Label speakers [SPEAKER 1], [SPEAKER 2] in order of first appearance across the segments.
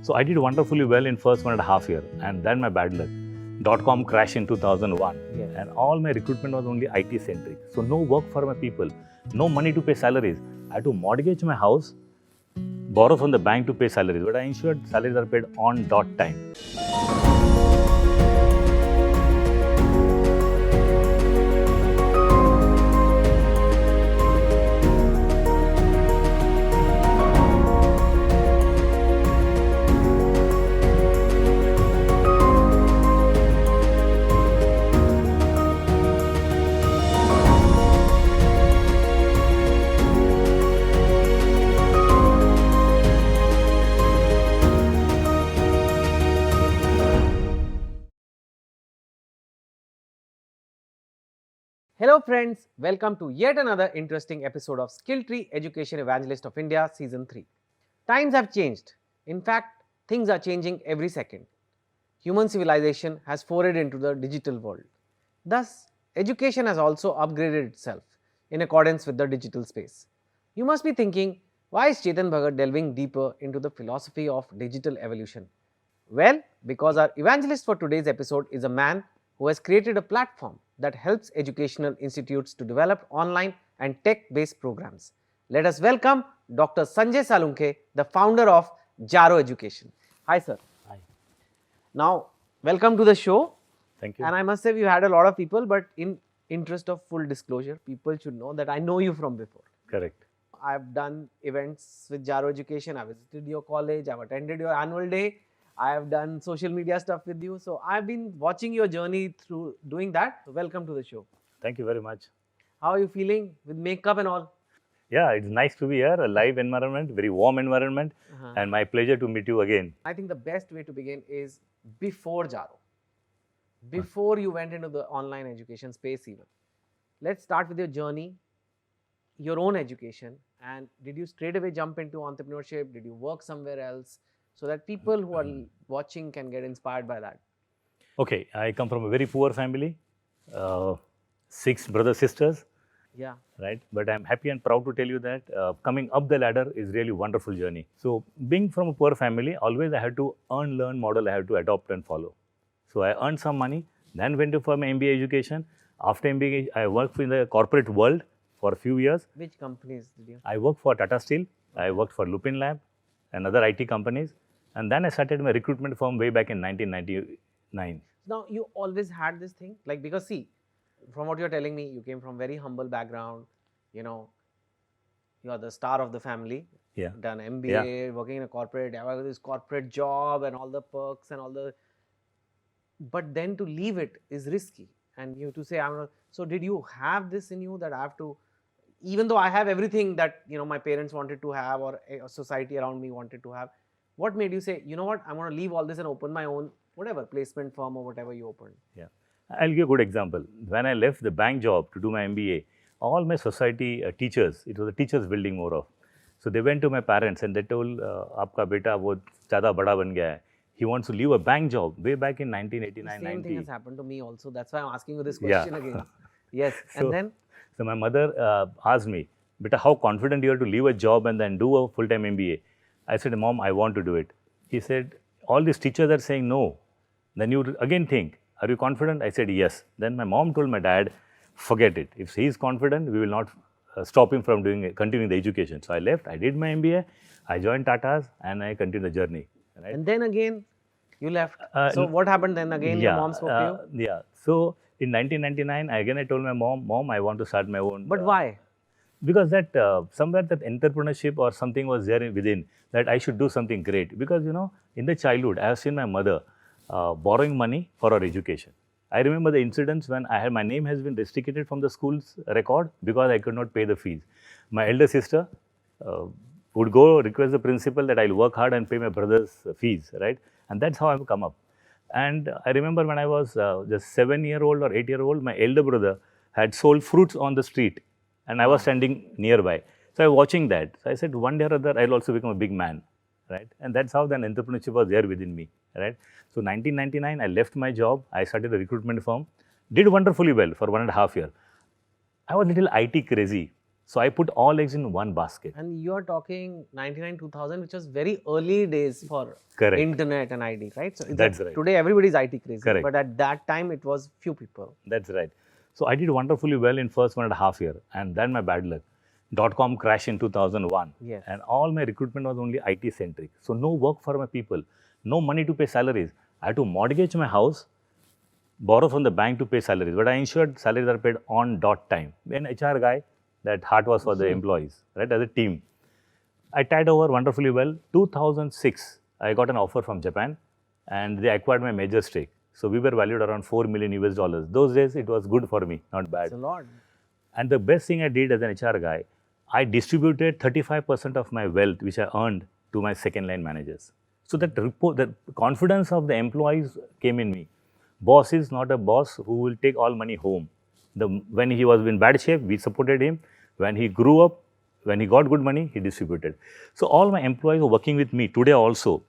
[SPEAKER 1] So I did wonderfully well in first 1.5 years, and then my bad luck. .com crashed in 2001, and all my recruitment was only IT centric. So no work for my people, no money to pay salaries. I had to mortgage my house, borrow from the bank to pay salaries, but I ensured salaries are paid on dot time.
[SPEAKER 2] Hello friends, welcome to yet another interesting episode of Skill Tree Education Evangelist of India Season 3. Times have changed. In fact, things are changing every second. Human civilization has forayed into the digital world. Thus, education has also upgraded itself in accordance with the digital space. You must be thinking, why is Chetan Bhagath delving deeper into the philosophy of digital evolution? Well, because our evangelist for today's episode is a man who has created a platform that helps educational institutes to develop online and tech-based programs. Let us welcome Dr. Sanjay Salunkhe, the founder of Jaro Education. Hi, sir.
[SPEAKER 1] Hi.
[SPEAKER 2] Now, welcome to the show.
[SPEAKER 1] Thank you.
[SPEAKER 2] And I must say, we've had a lot of people, but in interest of full disclosure, people should know that I know you from before.
[SPEAKER 1] Correct.
[SPEAKER 2] I've done events with Jaro Education. I visited your college. I've attended your annual day. I have done social media stuff with you. So I've been watching your journey through doing that. So welcome to the show.
[SPEAKER 1] Thank you very much.
[SPEAKER 2] How are you feeling with makeup and all?
[SPEAKER 1] Yeah, it's nice to be here, a live environment, very warm environment, and my pleasure to meet you again.
[SPEAKER 2] I think the best way to begin is before Jaro. Before you went into the online education space even. Let's start with your journey, your own education, and did you straight away jump into entrepreneurship? Did you work somewhere else? So that people who are watching can get inspired by that.
[SPEAKER 1] Okay, I come from a very poor family, 6 brothers, sisters,
[SPEAKER 2] Yeah.
[SPEAKER 1] right? But I'm happy and proud to tell you that coming up the ladder is really a wonderful journey. So being from a poor family, always I had to earn, learn model I had to adopt and follow. So I earned some money, then went for my MBA education. After MBA, I worked in the corporate world for a few years.
[SPEAKER 2] Which companies did you?
[SPEAKER 1] I worked for Tata Steel, I worked for Lupin Lab and other IT companies. And then I started my recruitment firm way back in 1999.
[SPEAKER 2] Now, you always had this thing, like, because see, from what you're telling me, you came from very humble background, you know, you are the star of the family,
[SPEAKER 1] Yeah.
[SPEAKER 2] done MBA, working in a corporate, you have this corporate job and all the perks and all the, but then to leave it is risky. And you to say, I'm not, so did you have this in you that I have to, even though I have everything that, you know, my parents wanted to have or a society around me wanted to have, what made you say, you know what, I'm going to leave all this and open my own, whatever, placement firm or whatever you opened?
[SPEAKER 1] Yeah. I'll give a good example. When I left the bank job to do my MBA, all my society teachers, it was a teachers building more of. So they went to my parents and they told, Aapka beta wo zyada bada ban gaya hai. He wants to leave a bank job way back in 1989,
[SPEAKER 2] The same
[SPEAKER 1] 90.
[SPEAKER 2] thing has happened to me also. That's why I'm asking you this question again. Yes.
[SPEAKER 1] So-
[SPEAKER 2] And then?
[SPEAKER 1] So my mother asked me, beta, how confident you are to leave a job and then do a full-time MBA? I said, Mom, I want to do it. He said, all these teachers are saying no. Then you again think, are you confident? I said, yes. Then my mom told my dad, forget it. If he is confident, we will not stop him from continuing the education. So I left, I did my MBA, I joined Tata's and I continued the journey. Right?
[SPEAKER 2] And then again, you left. So what happened then? Again, your mom spoke to you?
[SPEAKER 1] Yeah. So in 1999, I told my mom, I want to start my own.
[SPEAKER 2] But why?
[SPEAKER 1] Because that somewhere that entrepreneurship or something was there within that I should do something great. Because, you know, in the childhood, I have seen my mother borrowing money for her education. I remember the incidents when my name has been restricted from the school's record because I could not pay the fees. My elder sister would go request the principal that I'll work hard and pay my brother's fees, right? And that's how I've come up. And I remember when I was just 7-year-old or 8-year-old, my elder brother had sold fruits on the street and I was standing nearby. So I was watching that. So I said, one day or other, I'll also become a big man, right? And that's how then entrepreneurship was there within me, right? So 1999, I left my job. I started a recruitment firm, did wonderfully well for 1.5 years. I was a little IT crazy. So I put all eggs in one basket.
[SPEAKER 2] And you are talking 99, 2000, which was very early days for
[SPEAKER 1] Correct.
[SPEAKER 2] internet and ID, right? So
[SPEAKER 1] That's right.
[SPEAKER 2] Today everybody is IT crazy,
[SPEAKER 1] Correct.
[SPEAKER 2] but at that time it was few people.
[SPEAKER 1] That's right. So I did wonderfully well in first 1.5 year, and then my bad luck. .com crashed in 2001,
[SPEAKER 2] Yes.
[SPEAKER 1] and all my recruitment was only IT centric. So no work for my people, no money to pay salaries. I had to mortgage my house, borrow from the bank to pay salaries, but I ensured salaries are paid on dot time. An HR guy, that heart was for the employees, right, as a team. I tied over wonderfully well. 2006, I got an offer from Japan, and they acquired my major stake. So we were valued around 4 million US dollars. Those days, it was good for me, not bad.
[SPEAKER 2] It's a lot.
[SPEAKER 1] And the best thing I did as an HR guy, I distributed 35% of my wealth, which I earned, to my second line managers. So that the confidence of the employees came in me. Boss is not a boss who will take all money home. When he was in bad shape, we supported him. When he grew up, when he got good money, he distributed. So all my employees who are working with me today also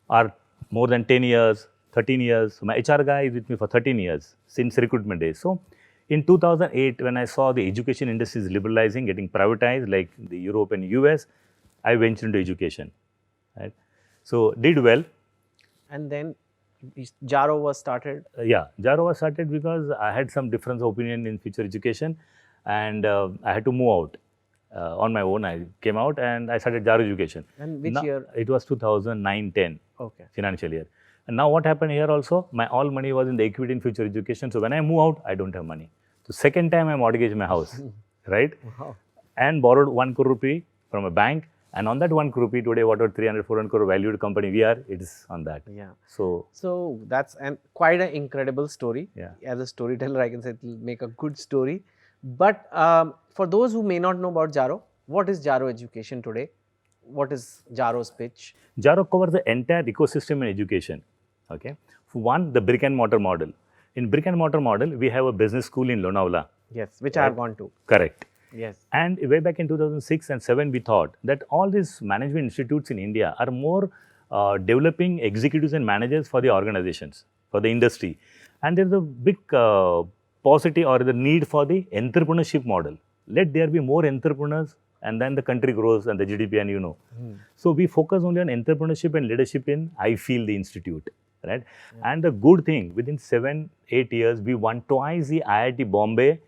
[SPEAKER 1] are more than 10 years, 13 years. My HR guy is with me for 13 years since recruitment days. So in 2008, when I saw the education industry is liberalizing, getting privatized like the Europe and US, I ventured into education. Right? So did well.
[SPEAKER 2] And then Jaro was started.
[SPEAKER 1] Yeah, Jaro was started because I had some difference of opinion in future education, and I had to move out on my own. I came out and I started Jaro Education.
[SPEAKER 2] And which year?
[SPEAKER 1] It was 2009-10
[SPEAKER 2] Okay.
[SPEAKER 1] financial year. And now what happened here also, my all money was in the equity in future education. So when I move out, I don't have money. So second time I mortgaged my house, right?
[SPEAKER 2] Wow.
[SPEAKER 1] And borrowed 1 crore rupee from a bank. And on that 1 crore rupee, today whatever 300, 400 crore valued company we are, it is on that.
[SPEAKER 2] Yeah.
[SPEAKER 1] So
[SPEAKER 2] that's quite an incredible story.
[SPEAKER 1] Yeah.
[SPEAKER 2] As a storyteller, I can say it will make a good story. But for those who may not know about Jaro, what is Jaro Education today? What is Jaro's pitch?
[SPEAKER 1] Jaro covers the entire ecosystem in education. Okay. For one, the brick and mortar model. In brick and mortar model, we have a business school in Lonavala.
[SPEAKER 2] Yes, which I have gone to.
[SPEAKER 1] Correct.
[SPEAKER 2] Yes.
[SPEAKER 1] And way back in 2006 and 7, we thought that all these management institutes in India are more developing executives and managers for the organizations, for the industry. And there's a big paucity or the need for the entrepreneurship model. Let there be more entrepreneurs, and then the country grows and the GDP, and you know. So we focus only on entrepreneurship and leadership in, I feel, the institute. Right? And the good thing, within 7-8 years, we won twice the IIT Bombay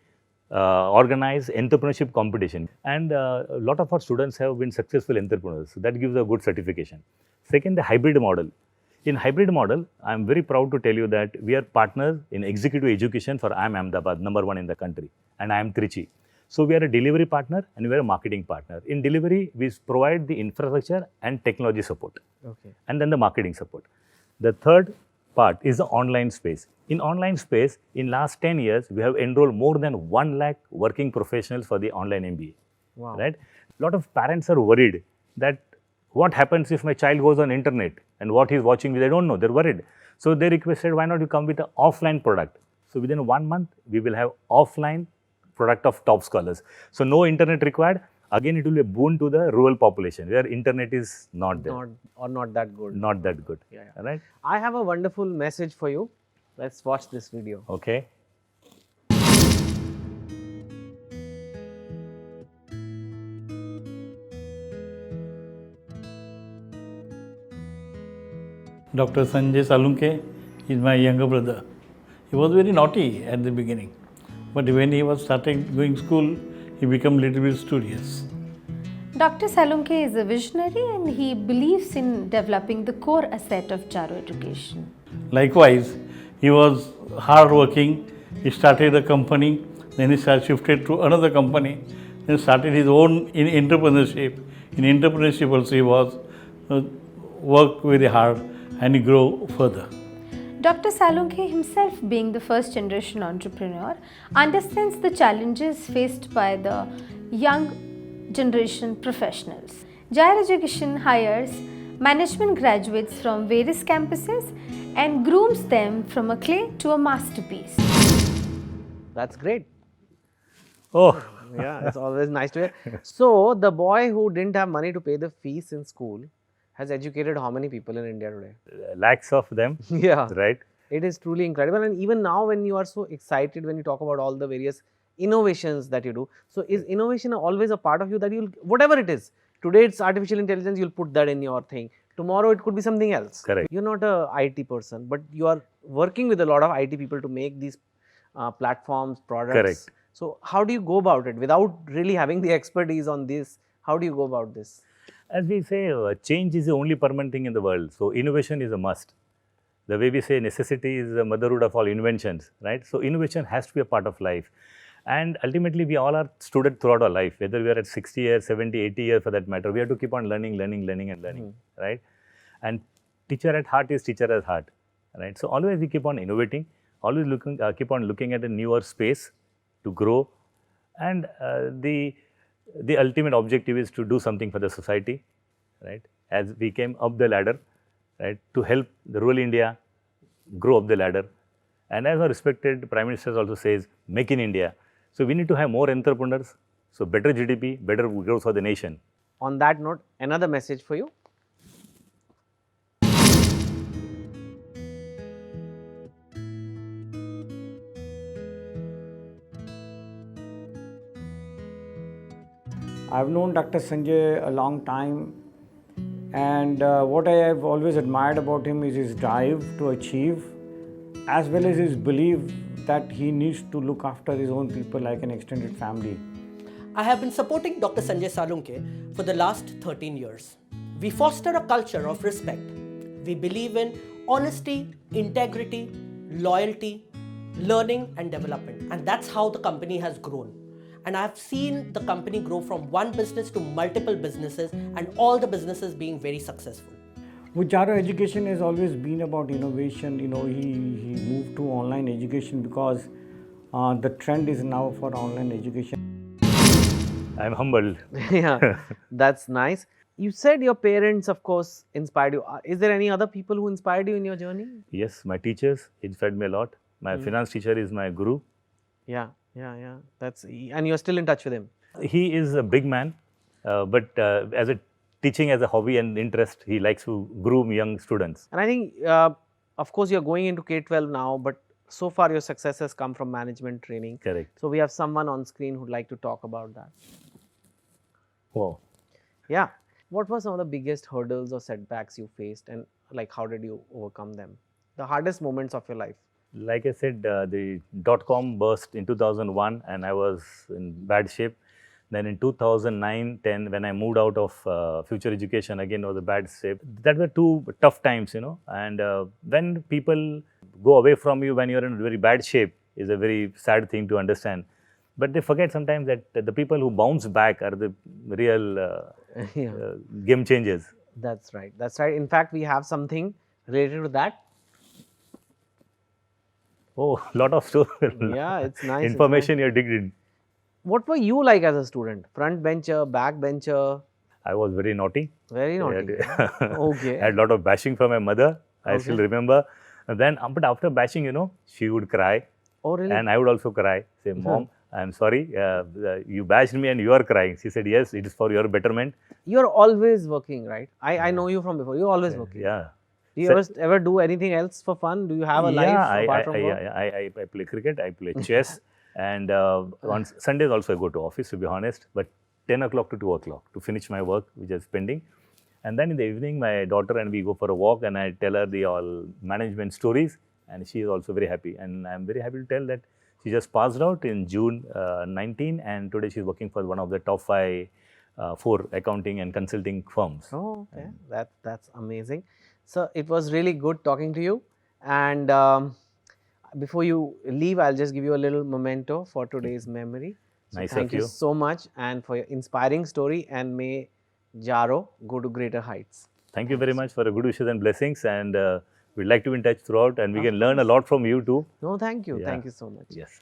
[SPEAKER 1] organized entrepreneurship competition, and a lot of our students have been successful entrepreneurs. So that gives a good certification. Second, the hybrid model. In hybrid model, I am very proud to tell you that we are partners in executive education for IIM Ahmedabad, #1 in the country, and I am Trichy. So we are a delivery partner and we are a marketing partner. In delivery, we provide the infrastructure and technology support, and then the marketing support. The third part is the online space. In online space, in last 10 years, we have enrolled more than 1 lakh working professionals for the online MBA.
[SPEAKER 2] Wow.
[SPEAKER 1] Right? A lot of parents are worried that what happens if my child goes on internet and what he's watching, they don't know, they're worried. So they requested, why not you come with an offline product? So within 1 month, we will have offline product of top scholars. So no internet required. Again, it will be a boon to the rural population where internet is not there.
[SPEAKER 2] Not that good.
[SPEAKER 1] Not that good.
[SPEAKER 2] Yeah.
[SPEAKER 1] Right?
[SPEAKER 2] I have a wonderful message for you. Let's watch this video.
[SPEAKER 1] Okay.
[SPEAKER 3] Dr. Sanjay Salunkhe is my younger brother. He was very naughty at the beginning, but when he was starting going school, he became little bit studious.
[SPEAKER 4] Dr. Salunkhe is a visionary and he believes in developing the core asset of Jaro education.
[SPEAKER 3] Likewise, he was hard-working. He started a company, then he shifted to another company, then started his own in entrepreneurship. In entrepreneurship also he was worked very hard and he grew further.
[SPEAKER 4] Dr. Salunkhe himself, being the first generation entrepreneur, understands the challenges faced by the young generation professionals. Jaro Education hires management graduates from various campuses and grooms them from a clay to a masterpiece.
[SPEAKER 2] That's great.
[SPEAKER 1] Oh,
[SPEAKER 2] Yeah, it's always nice to hear. So, the boy who didn't have money to pay the fees in school has educated how many people in India today?
[SPEAKER 1] lakhs of them.
[SPEAKER 2] Yeah.
[SPEAKER 1] Right?
[SPEAKER 2] It is truly incredible. And even now, when you are so excited, when you talk about all the various innovations that you do. So is innovation always a part of you that you'll, whatever it is, today it's artificial intelligence, you'll put that in your thing. Tomorrow it could be something else.
[SPEAKER 1] Correct.
[SPEAKER 2] You're not a IT person, but you are working with a lot of IT people to make these platforms, products.
[SPEAKER 1] Correct.
[SPEAKER 2] So how do you go about it without really having the expertise on this? How do you go about this?
[SPEAKER 1] As we say, change is the only permanent thing in the world. So innovation is a must. The way we say necessity is the motherhood of all inventions, right? So innovation has to be a part of life. And ultimately, we all are students throughout our life, whether we are at 60 years, 70, 80 years for that matter. We have to keep on learning, right? And teacher at heart is teacher at heart, right? So always we keep on innovating, always keep on looking at a newer space to grow. And the ultimate objective is to do something for the society, right? As we came up the ladder, right, to help the rural India grow up the ladder. And as our respected Prime Minister also says, make in India. So we need to have more entrepreneurs, so better GDP, better growth for the nation.
[SPEAKER 2] On that note, another message for you.
[SPEAKER 5] I've known Dr. Sanjay a long time, and what I have always admired about him is his drive to achieve, as well as his belief that he needs to look after his own people like an extended family.
[SPEAKER 6] I have been supporting Dr. Sanjay Salunkhe for the last 13 years. We foster a culture of respect. We believe in honesty, integrity, loyalty, learning and development. And that's how the company has grown. And I've seen the company grow from one business to multiple businesses and all the businesses being very successful.
[SPEAKER 5] With Jaro, education has always been about innovation. He moved to online education because the trend is now for online education.
[SPEAKER 1] I'm humbled.
[SPEAKER 2] Yeah, that's nice. You said your parents, of course, inspired you. Is there any other people who inspired you in your journey?
[SPEAKER 1] Yes, my teachers inspired me a lot. My finance teacher is my guru.
[SPEAKER 2] Yeah. And you're still in touch with him?
[SPEAKER 1] He is a big man, but as a teaching as a hobby and interest, he likes to groom young students.
[SPEAKER 2] And I think, of course, you're going into K-12 now, but so far your success has come from management training.
[SPEAKER 1] Correct.
[SPEAKER 2] So we have someone on screen who'd like to talk about that.
[SPEAKER 1] Wow.
[SPEAKER 2] Yeah. What were some of the biggest hurdles or setbacks you faced, and how did you overcome them? The hardest moments of your life?
[SPEAKER 1] Like I said, the .com burst in 2001 and I was in bad shape. Then in 2009-10, when I moved out of future education, again was a bad shape. That were two tough times, And when people go away from you when you're in very bad shape is a very sad thing to understand. But they forget sometimes that the people who bounce back are the real game changers.
[SPEAKER 2] That's right. In fact, we have something related to that.
[SPEAKER 1] Oh, lot of stories.
[SPEAKER 2] Yeah, it's nice.
[SPEAKER 1] Information you're digged in.
[SPEAKER 2] What were you like as a student? Front bencher, back bencher?
[SPEAKER 1] I was very naughty.
[SPEAKER 2] Very naughty. Okay.
[SPEAKER 1] I had a lot of bashing from my mother. I still remember. And then, but after bashing, she would cry.
[SPEAKER 2] Oh, really?
[SPEAKER 1] And I would also cry. Say, Mom, I'm sorry. You bashed me and you are crying. She said, yes, it is for your betterment.
[SPEAKER 2] You're always working, right? I know you from before. You're always working.
[SPEAKER 1] Yeah.
[SPEAKER 2] Do you ever do anything else for fun? Do you have a life apart from work?
[SPEAKER 1] I play cricket. I play chess. And on Sundays also I go to office, to be honest, but 10 o'clock to 2 o'clock to finish my work, which is pending. And then in the evening, my daughter and we go for a walk and I tell her the all management stories and she is also very happy. And I'm very happy to tell that she just passed out in June 19 and today she's working for one of the top 4 accounting and consulting firms.
[SPEAKER 2] Oh, okay. That's amazing. So it was really good talking to you. And before you leave, I'll just give you a little memento for today's memory. So
[SPEAKER 1] Nice
[SPEAKER 2] thank
[SPEAKER 1] of you.
[SPEAKER 2] you so much and for your inspiring story, and may Jaro go to greater heights.
[SPEAKER 1] Thank you very much for the good wishes and blessings, and we'd like to be in touch throughout and we can learn a lot from you too.
[SPEAKER 2] No, thank you.
[SPEAKER 1] Yeah.
[SPEAKER 2] Thank you so much.
[SPEAKER 1] Yes.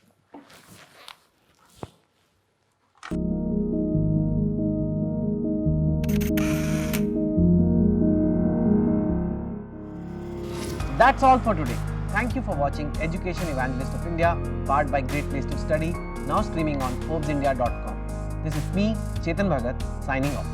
[SPEAKER 2] That's all for today. Thank you for watching Education Evangelist of India, powered by Great Place to Study, now streaming on ForbesIndia.com. This is me, Chetan Bhagath, signing off.